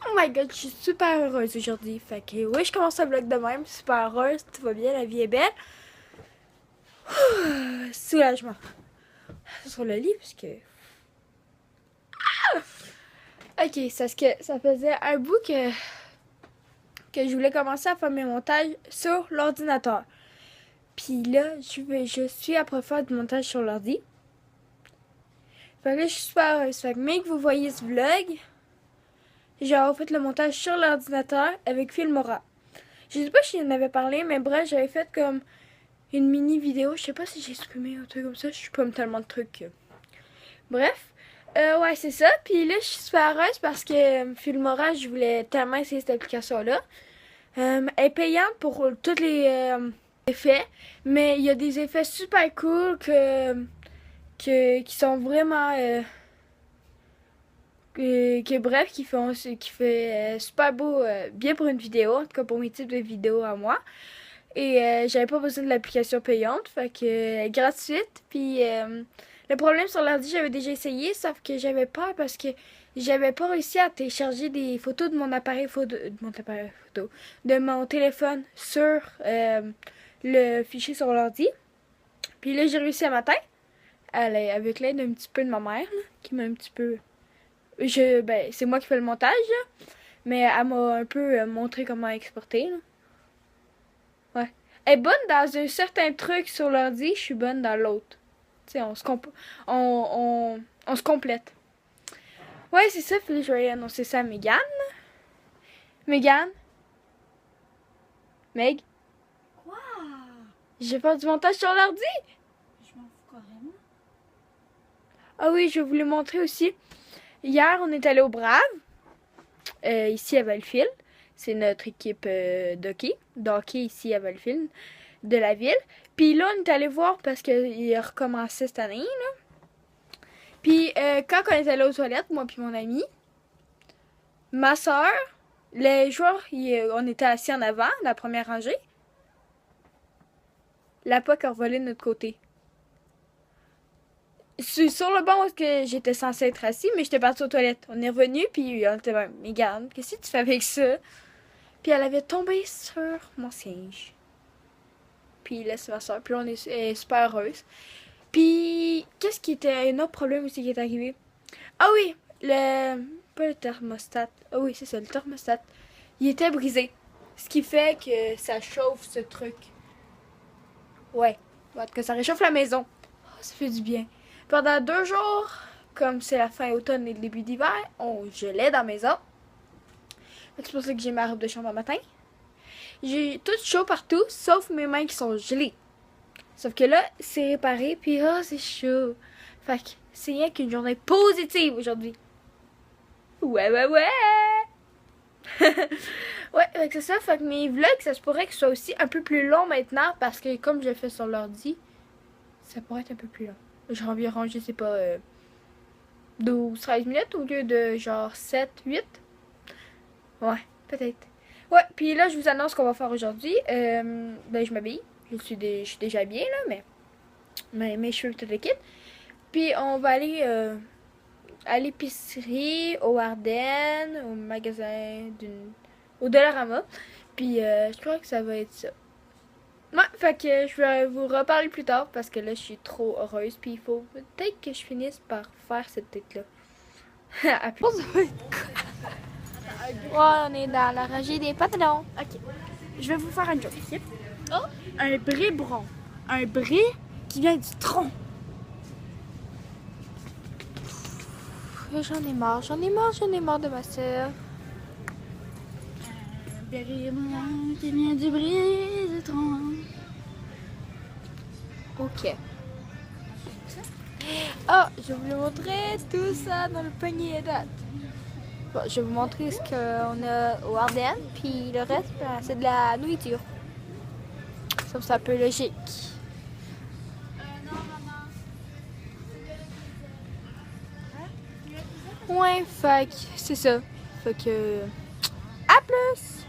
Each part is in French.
Oh my god, je suis super heureuse aujourd'hui. Fait que oui, je commence le vlog de même. Super heureuse, tout va bien, la vie est belle. Soulagement. Sur le lit, parce que. Ok, c'est ce que ça faisait un bout que je voulais commencer à faire mes montages sur l'ordinateur. Puis là, je suis après faire du montage sur l'ordi. Fait que là, je suis super heureuse. Fait que même que vous voyez ce vlog, j'ai fait le montage sur l'ordinateur avec Filmora. Je sais pas si j'en avais parlé, mais bref, j'avais fait comme une mini vidéo. Je sais pas si j'ai supprimé un truc comme ça. Je suis comme tellement de trucs. Bref. Ouais, c'est ça. Puis là, je suis super heureuse parce que Filmora, je voulais tellement essayer cette application-là. Elle est payante pour tous les effets, mais il y a des effets super cool qui sont vraiment bref, qui fait super beau, bien pour une vidéo, en tout cas pour mes types de vidéos à moi. Et j'avais pas besoin de l'application payante, fait que gratuite. Puis le problème sur l'ordi, j'avais déjà essayé, sauf que j'avais peur parce que j'avais pas réussi à télécharger des photos de mon appareil photo, de mon téléphone sur le fichier sur l'ordi. Puis là, j'ai réussi à matin, avec l'aide un petit peu de ma mère, là, qui m'a un petit peu. Ben, c'est moi qui fais le montage, là, mais elle m'a un peu montré comment exporter. Là. Ouais. Elle est bonne dans un certain truc sur l'ordi, je suis bonne dans l'autre. Tu sais, on se complète. Ouais, c'est ça, puis je vais annoncer ça à Megan. Megan? Meg? Quoi? Je vais faire du montage sur l'ordi? Je m'en fous carrément. Ah oui, je vais vous le montrer aussi. Hier, on est allé au Brave, ici à Valleyfield. C'est notre équipe d'hockey ici à Valleyfield, de la ville. Puis là, on est allé voir parce qu'il a recommencé cette année, là. Puis quand on est allé aux toilettes, moi puis mon ami, ma soeur, les joueurs, on était assis en avant, la première rangée. La POC a revolé de notre côté. Sur le banc où j'étais censée être assis, mais j'étais partie aux toilettes. On est revenu, puis on était même, Megan, qu'est-ce que tu fais avec ça? Puis elle avait tombé sur mon singe. Puis là, c'est ma soeur. Puis là, on est super heureuse. Puis, qu'est-ce qui était un autre problème aussi qui est arrivé? Ah oui, pas le thermostat. Ah oui, c'est ça, le thermostat. Il était brisé. Ce qui fait que ça chauffe ce truc. Ouais. En tout cas, ça réchauffe la maison. Oh, ça fait du bien. Pendant 2 jours, comme c'est la fin automne et le début d'hiver, on gelait dans la maison. C'est pour ça que j'ai ma robe de chambre le matin. J'ai tout chaud partout, sauf mes mains qui sont gelées. Sauf que là, c'est réparé, puis oh, c'est chaud. Fait que c'est rien qu'une journée positive aujourd'hui. Ouais, ouais, ouais! Ouais, c'est ça. Fait que mes vlogs, ça se pourrait que ce soit aussi un peu plus long maintenant, parce que comme je le fais sur l'ordi, ça pourrait être un peu plus long. Genre environ, je sais pas, 12-13 minutes au lieu de genre 7-8. Ouais, peut-être. Ouais, puis là, je vous annonce ce qu'on va faire aujourd'hui. Ben, je m'habille. Je suis déjà habillée, là, mais mes cheveux, tout le kit. Puis on va aller à l'épicerie, au Ardennes, au magasin au Dollarama. Puis je crois que ça va être ça. Ouais, fait que je vais vous reparler plus tard parce que là, je suis trop heureuse. Puis il faut peut-être que je finisse par faire cette tête-là. À plus. Ouais, on est dans la rangée des pantalons. Ok. Je vais vous faire un joke, ok? Oh. Un brie brun. Un brie qui vient du tronc. J'en ai marre de ma soeur. Un brie brun qui vient du bris du tronc. Ok. Oh, je vais vous montrer tout ça dans le panier à date. Bon, je vais vous montrer ce qu'on a au Ardennes, puis le reste, ben, c'est de la nourriture. Ça, c'est un peu logique. Non, maman. Ouais, fait que c'est ça. Fait que. À plus!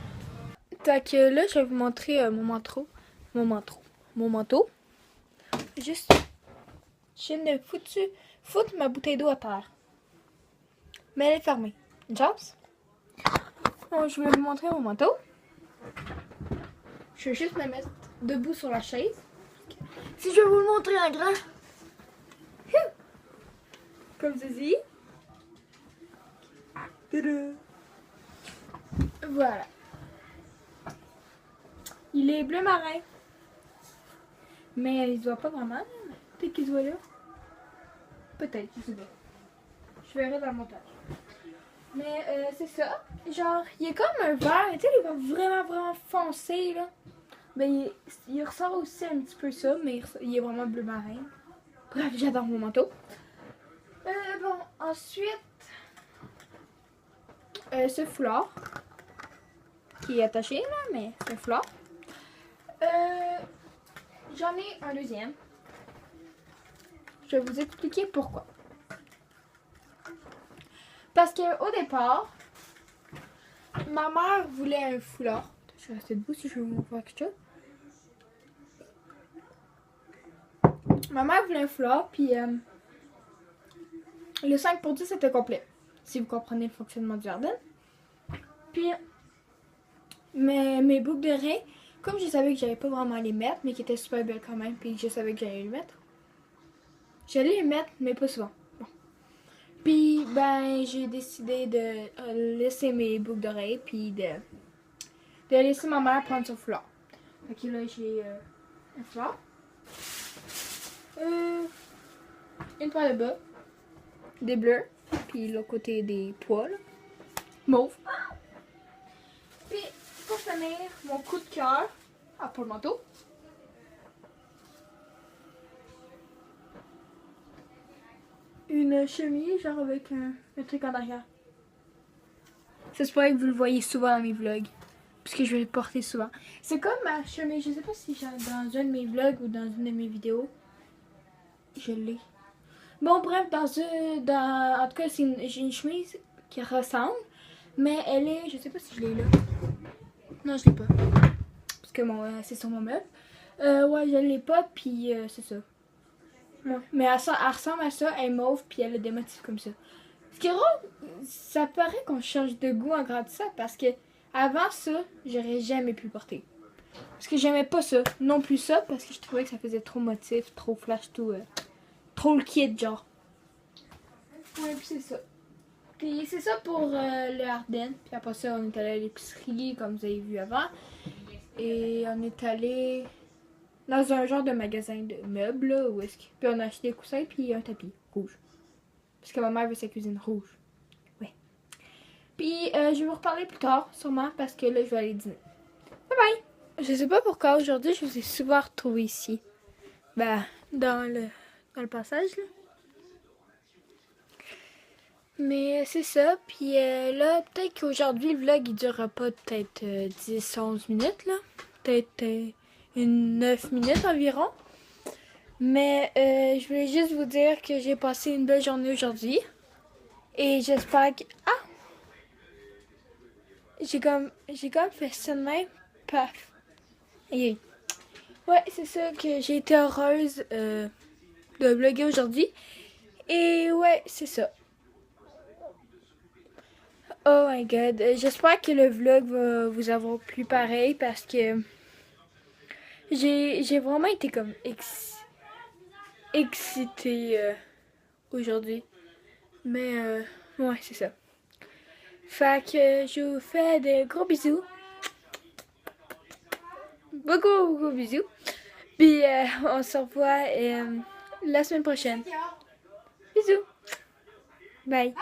Fait que là, je vais vous montrer mon manteau. Mon manteau. Juste. Je viens de foutre ma bouteille d'eau à terre. Mais elle est fermée. Une chance? Bon, je vais vous montrer mon manteau. Je vais juste me mettre debout sur la chaise. Si je vais vous le montrer en grand. Comme ceci. Voilà. Il est bleu marin. Mais il se voit pas vraiment. Peut-être qu'il se voit là. Peut-être, je sais pas. Je verrai dans le montage. Mais c'est ça. Genre, il est comme un vert. Tu sais, il est vraiment foncé là. Mais il ressort aussi un petit peu ça. Mais il est vraiment bleu marin. Bref, j'adore mon manteau. Bon, ensuite, ce foulard qui est attaché là, mais c'est un foulard. J'en ai un deuxième. Je vais vous expliquer pourquoi. Parce que au départ, ma mère voulait un foulard. Je vais rester debout si je veux vous faire quelque chose. Ma mère voulait un foulard, puis le 5 pour 10 était complet. Si vous comprenez le fonctionnement du jardin. Puis, mes boucles d'oreilles, comme je savais que j'allais pas vraiment les mettre, mais qui étaient super belles quand même, puis je savais que j'allais les mettre. J'allais les mettre, mais pas souvent. Bon. Puis, ben, j'ai décidé de laisser mes boucles d'oreilles, puis de laisser ma mère prendre son foulard. Fait que là, j'ai un foulard. Une paire de bas. Des bleus. Puis l'autre côté des poils. Mauve. Puis, pour finir, mon coup de cœur. Ah, pour le manteau. Une chemise, genre avec un truc en arrière. Ça se pourrait que vous le voyez souvent dans mes vlogs. Parce que je vais le porter souvent. C'est comme ma chemise. Je sais pas si j'ai dans un de mes vlogs ou dans une de mes vidéos. Je l'ai. Bon, bref, en tout cas, j'ai une chemise qui ressemble. Mais elle est. Je sais pas si je l'ai là. Non, je l'ai pas. Parce que c'est sur mon meuble. Ouais, je l'ai pas, puis c'est ça. Ouais. Mais elle ressemble à ça, elle est mauve, puis elle a des motifs comme ça. Ce qui est drôle, ça paraît qu'on change de goût en grandissant, parce que avant ça, j'aurais jamais pu porter. Parce que j'aimais pas ça, non plus ça, parce que je trouvais que ça faisait trop motif, trop flash, tout, trop le kid, genre. Ouais, puis c'est ça. Puis c'est ça pour le Ardennes. Puis après ça, on est allé à l'épicerie, comme vous avez vu avant. Et on est allé dans un genre de magasin de meubles, là, où est-ce que... Puis on a acheté des coussins, puis un tapis rouge. Parce que ma mère veut sa cuisine rouge. Ouais. Puis je vais vous reparler plus tard, sûrement, parce que là, je vais aller dîner. Bye bye! Je sais pas pourquoi aujourd'hui, je vous ai souvent retrouvé ici. Ben, dans le passage, là. Mais c'est ça, puis là, peut-être qu'aujourd'hui, le vlog, il durera pas peut-être 10-11 minutes, là. Peut-être une 9 minutes environ. Mais je voulais juste vous dire que j'ai passé une belle journée aujourd'hui. Et j'espère que... Ah! J'ai comme fait ça de même. Paf! Aïe. Ouais, c'est ça que j'ai été heureuse de vlogger aujourd'hui. Et ouais, c'est ça. Oh my god, j'espère que le vlog va vous avoir plu pareil parce que j'ai vraiment été comme excitée aujourd'hui. Mais ouais, c'est ça. Fait que je vous fais de gros bisous. Beaucoup bisous. Puis on se revoit la semaine prochaine. Bisous. Bye.